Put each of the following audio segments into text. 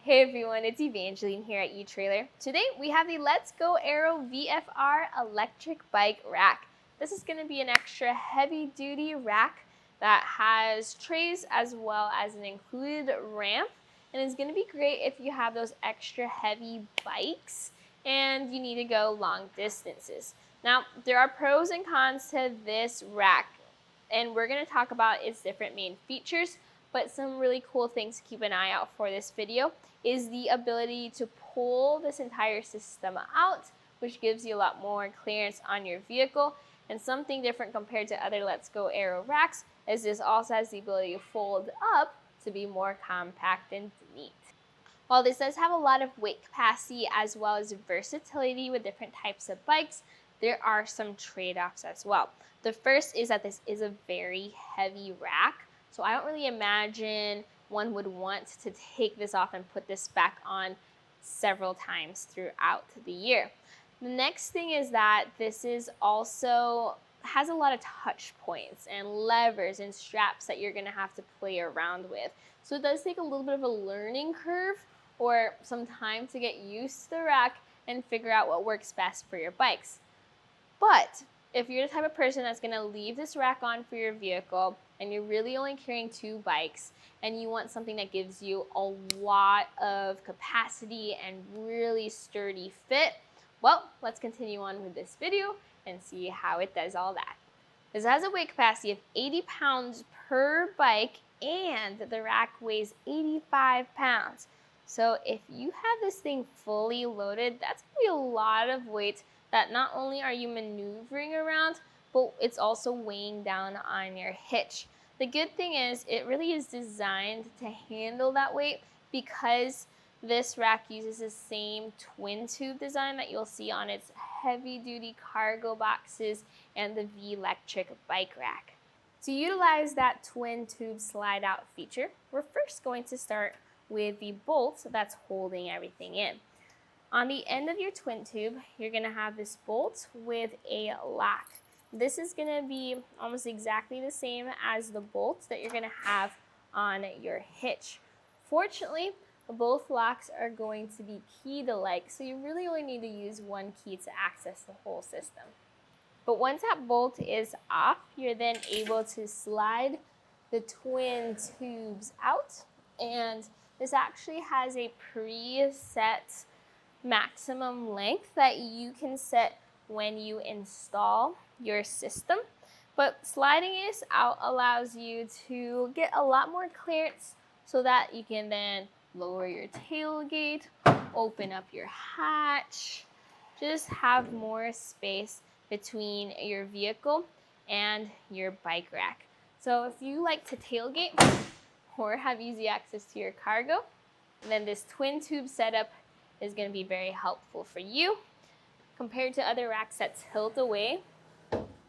Hey everyone, it's Evangeline here at etrailer. Today we have the Let's Go Aero VFR electric bike rack. This is going to be an extra heavy duty rack that has trays as well as an included ramp, and it's going to be great if you have those extra heavy bikes and you need to go long distances. Now, there are pros and cons to this rack, and we're going to talk about its different main features. But some really cool things to keep an eye out for this video is the ability to pull this entire system out, which gives you a lot more clearance on your vehicle. And something different compared to other Let's Go Aero racks is this also has the ability to fold up to be more compact and neat. While this does have a lot of weight capacity as well as versatility with different types of bikes, there are some trade-offs as well. The first is that this is a very heavy rack. So I don't really imagine one would want to take this off and put this back on several times throughout the year. The next thing is that this is also has a lot of touch points and levers and straps that you're going to have to play around with. So it does take a little bit of a learning curve or some time to get used to the rack and figure out what works best for your bikes. But if you're the type of person that's going to leave this rack on for your vehicle and you're really only carrying 2 bikes and you want something that gives you a lot of capacity and really sturdy fit, well, let's continue on with this video and see how it does all that. This has a weight capacity of 80 pounds per bike and the rack weighs 85 pounds. So if you have this thing fully loaded, that's going to be a lot of weight that not only are you maneuvering around, but it's also weighing down on your hitch. The good thing is it really is designed to handle that weight because this rack uses the same twin tube design that you'll see on its heavy duty cargo boxes and the V-Lectric Bike Rack. To utilize that twin tube slide out feature, we're first going to start with the bolt that's holding everything in. On the end of your twin tube, you're going to have this bolt with a lock. This is going to be almost exactly the same as the bolt that you're going to have on your hitch. Fortunately, both locks are going to be key-to-like, so you really only need to use one key to access the whole system. But once that bolt is off, you're then able to slide the twin tubes out, and this actually has a preset maximum length that you can set when you install your system, but sliding this out allows you to get a lot more clearance so that you can then lower your tailgate, open up your hatch, just have more space between your vehicle and your bike rack. So if you like to tailgate or have easy access to your cargo, then this twin tube setup is going to be very helpful for you. Compared to other racks that tilt away,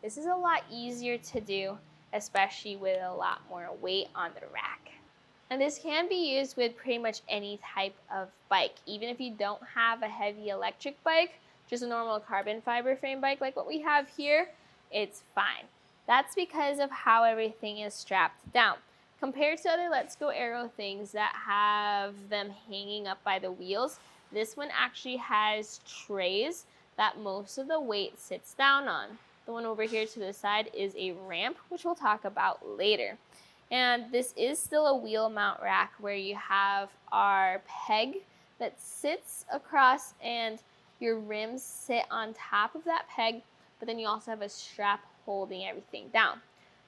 this is a lot easier to do, especially with a lot more weight on the rack. And this can be used with pretty much any type of bike. Even if you don't have a heavy electric bike, just a normal carbon fiber frame bike like what we have here, it's fine. That's because of how everything is strapped down. Compared to other Let's Go Aero things that have them hanging up by the wheels, this one actually has trays that most of the weight sits down on. The one over here to the side is a ramp, which we'll talk about later. And this is still a wheel mount rack where you have our peg that sits across and your rims sit on top of that peg, but then you also have a strap holding everything down.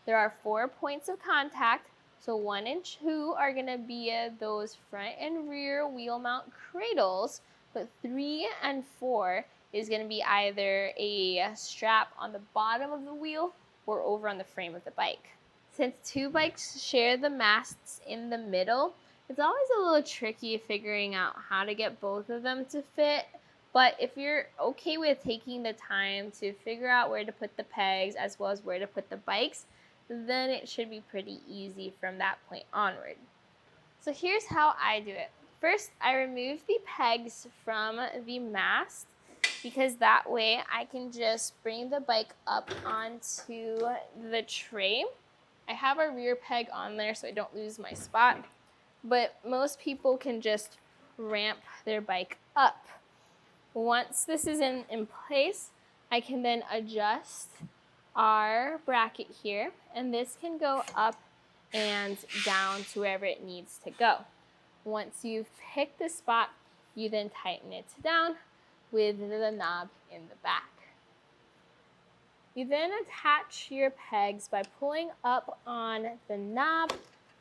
There are 4 points of contact. So 1 and 2 are going to be those front and rear wheel mount cradles, but 3 and 4 is going to be either a strap on the bottom of the wheel or over on the frame of the bike. Since 2 bikes share the masts in the middle, it's always a little tricky figuring out how to get both of them to fit. But if you're okay with taking the time to figure out where to put the pegs as well as where to put the bikes, then it should be pretty easy from that point onward. So here's how I do it. First, I remove the pegs from the mast because that way I can just bring the bike up onto the tray. I have a rear peg on there so I don't lose my spot, but most people can just ramp their bike up. Once this is in place, I can then adjust our bracket here, and this can go up and down to wherever it needs to go. Once you've picked the spot, you then tighten it down with the knob in the back. You then attach your pegs by pulling up on the knob,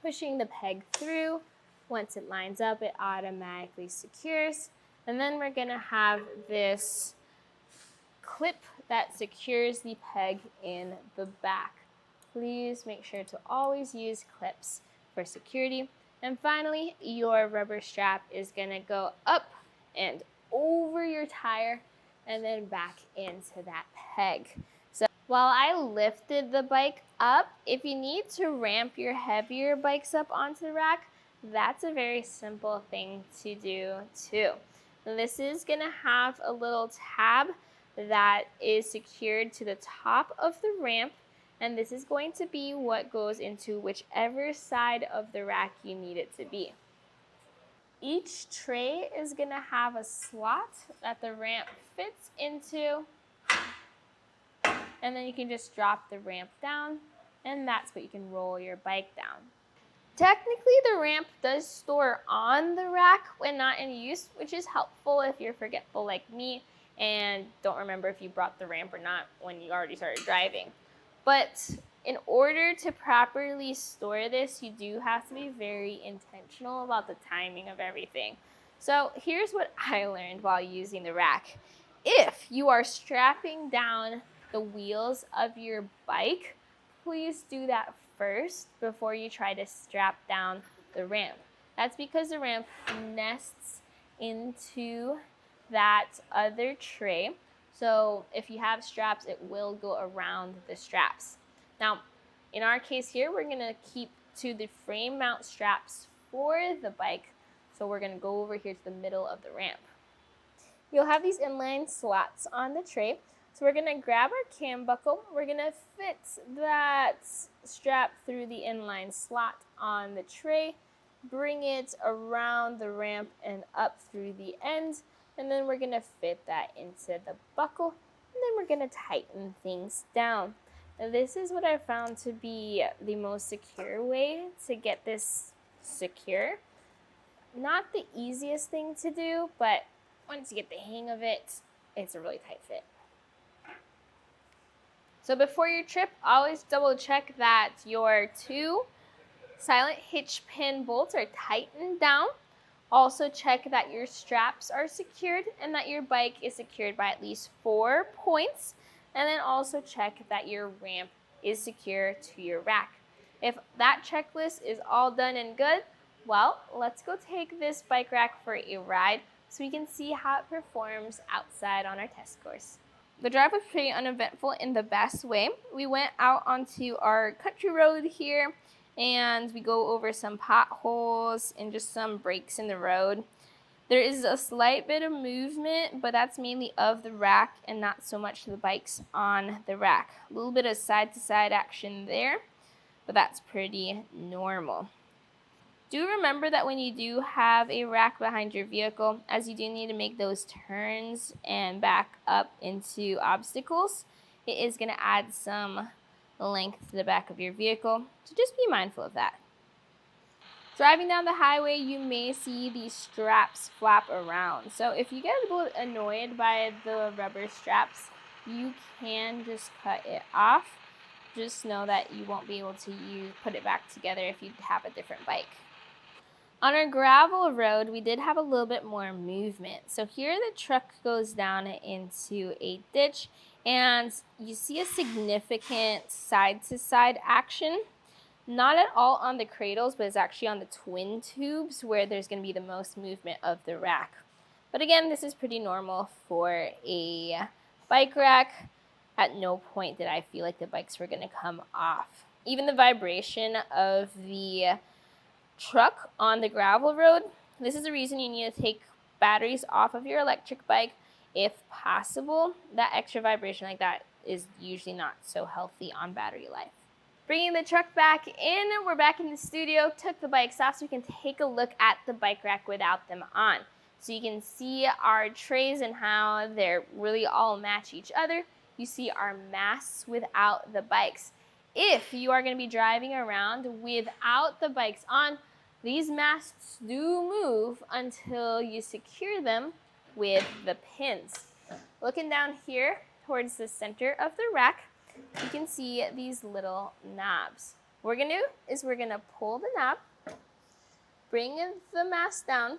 pushing the peg through. Once it lines up, it automatically secures. And then we're gonna have this clip that secures the peg in the back. Please make sure to always use clips for security. And finally, your rubber strap is gonna go up and over your tire and then back into that peg. So while I lifted the bike up, if you need to ramp your heavier bikes up onto the rack, that's a very simple thing to do too. This is gonna have a little tab that is secured to the top of the ramp, and this is going to be what goes into whichever side of the rack you need it to be. Each tray is gonna have a slot that the ramp fits into, and then you can just drop the ramp down, and that's what you can roll your bike down. Technically, the ramp does store on the rack when not in use, which is helpful if you're forgetful like me and don't remember if you brought the ramp or not when you already started driving. But in order to properly store this, you do have to be very intentional about the timing of everything. So here's what I learned while using the rack. If you are strapping down the wheels of your bike, please do that first before you try to strap down the ramp. That's because the ramp nests into that other tray. So if you have straps, it will go around the straps. Now, in our case here, we're gonna keep to the frame mount straps for the bike. So we're gonna go over here to the middle of the ramp. You'll have these inline slots on the tray. So we're gonna grab our cam buckle. We're gonna fit that strap through the inline slot on the tray, bring it around the ramp and up through the end, and then we're gonna fit that into the buckle, and then we're gonna tighten things down. Now, this is what I found to be the most secure way to get this secure. Not the easiest thing to do, but once you get the hang of it, it's a really tight fit. So before your trip, always double check that your 2 silent hitch pin bolts are tightened down. Also check that your straps are secured and that your bike is secured by at least 4 points. And then also check that your ramp is secure to your rack. If that checklist is all done and good, well, let's go take this bike rack for a ride so we can see how it performs outside on our test course. The drive was pretty uneventful in the best way. We went out onto our country road here and we go over some potholes and just some breaks in the road. There is a slight bit of movement, but that's mainly of the rack and not so much the bikes on the rack. A little bit of side-to-side action there, but that's pretty normal. Do remember that when you do have a rack behind your vehicle, as you do need to make those turns and back up into obstacles, it is going to add some length to the back of your vehicle, so just be mindful of that. Driving down the highway, you may see these straps flap around. So if you get a little annoyed by the rubber straps, you can just cut it off. Just know that you won't be able to put it back together if you have a different bike. On our gravel road, we did have a little bit more movement. So here the truck goes down into a ditch, and you see a significant side-to-side action. Not at all on the cradles, but it's actually on the twin tubes where there's going to be the most movement of the rack. But again, this is pretty normal for a bike rack. At no point did I feel like the bikes were going to come off. Even the vibration of the truck on the gravel road, this is the reason you need to take batteries off of your electric bike if possible. That extra vibration like that is usually not so healthy on battery life. Bringing the truck back in, we're back in the studio, took the bikes off so we can take a look at the bike rack without them on. So you can see our trays and how they're really all match each other. You see our masts without the bikes. If you are going to be driving around without the bikes on, these masts do move until you secure them with the pins. Looking down here towards the center of the rack, you can see these little knobs. What we're going to do is we're going to pull the knob, bring the mast down,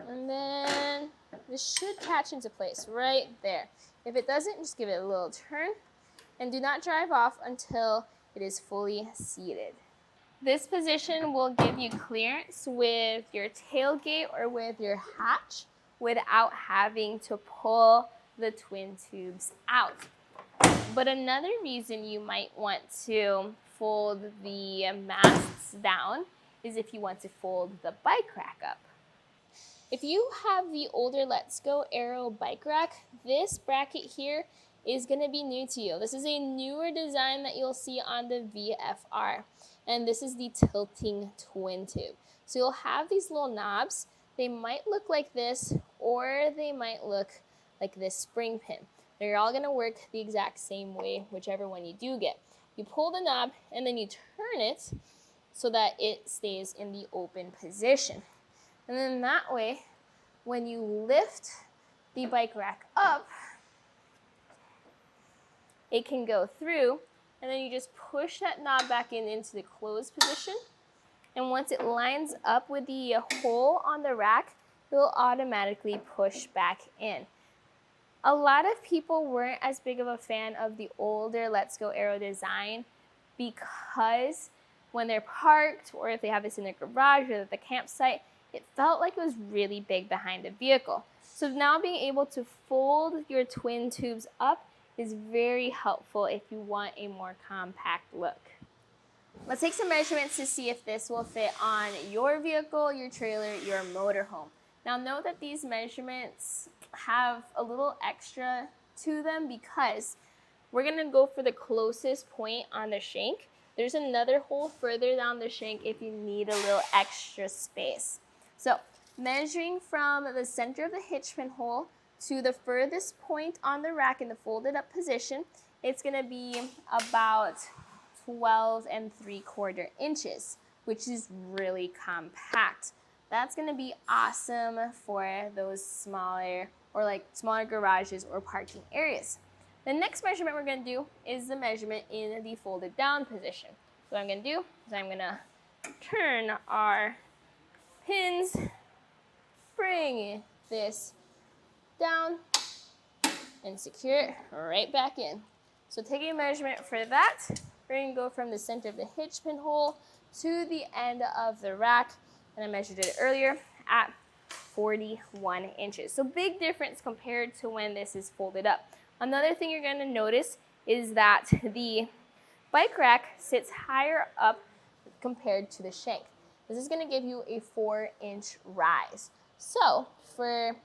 and then this should catch into place right there. If it doesn't, just give it a little turn, and do not drive off until it is fully seated. This position will give you clearance with your tailgate or with your hatch without having to pull the twin tubes out. But another reason you might want to fold the masts down is if you want to fold the bike rack up. If you have the older Let's Go Aero bike rack, this bracket here is going to be new to you. This is a newer design that you'll see on the VFR, and this is the tilting twin tube. So you'll have these little knobs. They might look like this, or they might look like this spring pin. They're all going to work the exact same way, whichever one you do get. You pull the knob and then you turn it so that it stays in the open position. And then that way, when you lift the bike rack up, it can go through, and then you just push that knob back into the closed position. And once it lines up with the hole on the rack, it will automatically push back in. A lot of people weren't as big of a fan of the older Let's Go Aero design because when they're parked, or if they have this in their garage or at the campsite, it felt like it was really big behind the vehicle. So now being able to fold your twin tubes up is very helpful if you want a more compact look. Let's take some measurements to see if this will fit on your vehicle, your trailer, your motorhome. Now note that these measurements have a little extra to them because we're going to go for the closest point on the shank. There's another hole further down the shank if you need a little extra space. So measuring from the center of the hitch pin hole to the furthest point on the rack in the folded up position, it's going to be about 12 3/4 inches, which is really compact. That's going to be awesome for those smaller garages or parking areas. The next measurement we're going to do is the measurement in the folded down position. So what I'm going to do is I'm going to turn our pins, bring this down, and secure it right back in. So taking a measurement for that, we're going to go from the center of the hitch pin hole to the end of the rack, and I measured it earlier at 41 inches. So big difference compared to when this is folded up. Another thing you're going to notice is that the bike rack sits higher up compared to the shank. This is going to give you a 4-inch rise. So for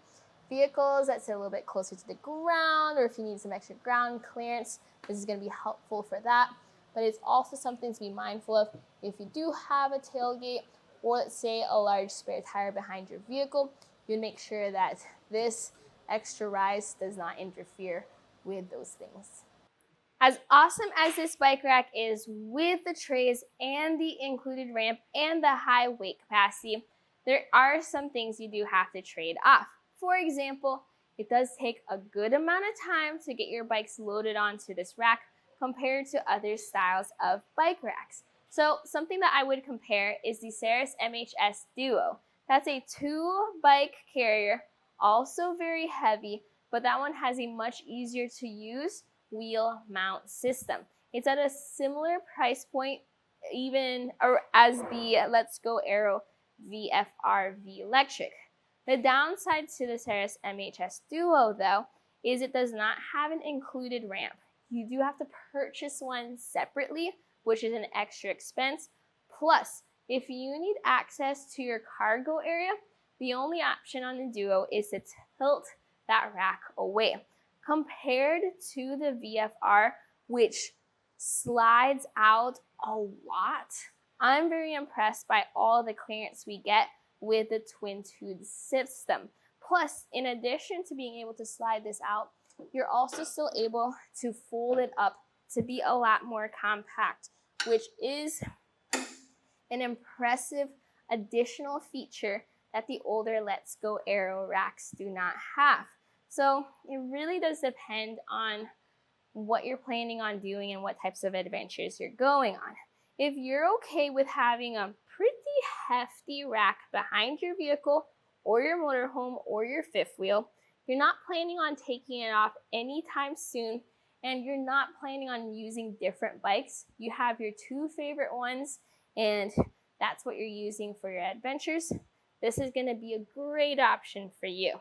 vehicles that sit a little bit closer to the ground, or if you need some extra ground clearance, this is going to be helpful for that. But it's also something to be mindful of if you do have a tailgate, or let's say a large spare tire behind your vehicle, you make sure that this extra rise does not interfere with those things. As awesome as this bike rack is with the trays and the included ramp and the high weight capacity, there are some things you do have to trade off. For example, it does take a good amount of time to get your bikes loaded onto this rack compared to other styles of bike racks. So something that I would compare is the Ceres MHS Duo. That's a 2-bike carrier, also very heavy, but that one has a much easier to use wheel mount system. It's at a similar price point as the Let's Go Aero VFR V-Lectric. The downside to the Ceres MHS Duo, though, is it does not have an included ramp. You do have to purchase one separately, which is an extra expense. Plus, if you need access to your cargo area, the only option on the Duo is to tilt that rack away. Compared to the VFR, which slides out a lot. I'm very impressed by all the clearance we get with the twin tooth system. Plus, in addition to being able to slide this out, you're also still able to fold it up to be a lot more compact, which is an impressive additional feature that the older Let's Go Aero racks do not have. So it really does depend on what you're planning on doing and what types of adventures you're going on. If you're okay with having a pretty hefty rack behind your vehicle or your motorhome or your fifth wheel, you're not planning on taking it off anytime soon, and you're not planning on using different bikes, you have your two favorite ones, and that's what you're using for your adventures, this is going to be a great option for you.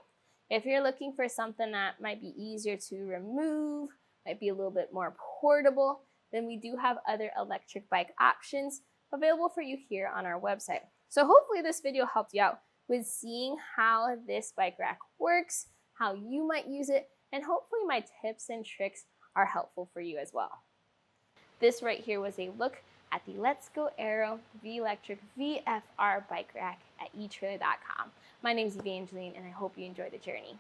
If you're looking for something that might be easier to remove, might be a little bit more portable, then we do have other electric bike options available for you here on our website. So hopefully this video helped you out with seeing how this bike rack works, how you might use it, and hopefully my tips and tricks are helpful for you as well. This right here was a look at the Let's Go Aero V-Lectric VFR bike rack at etrailer.com. My name is Evangeline, and I hope you enjoy the journey.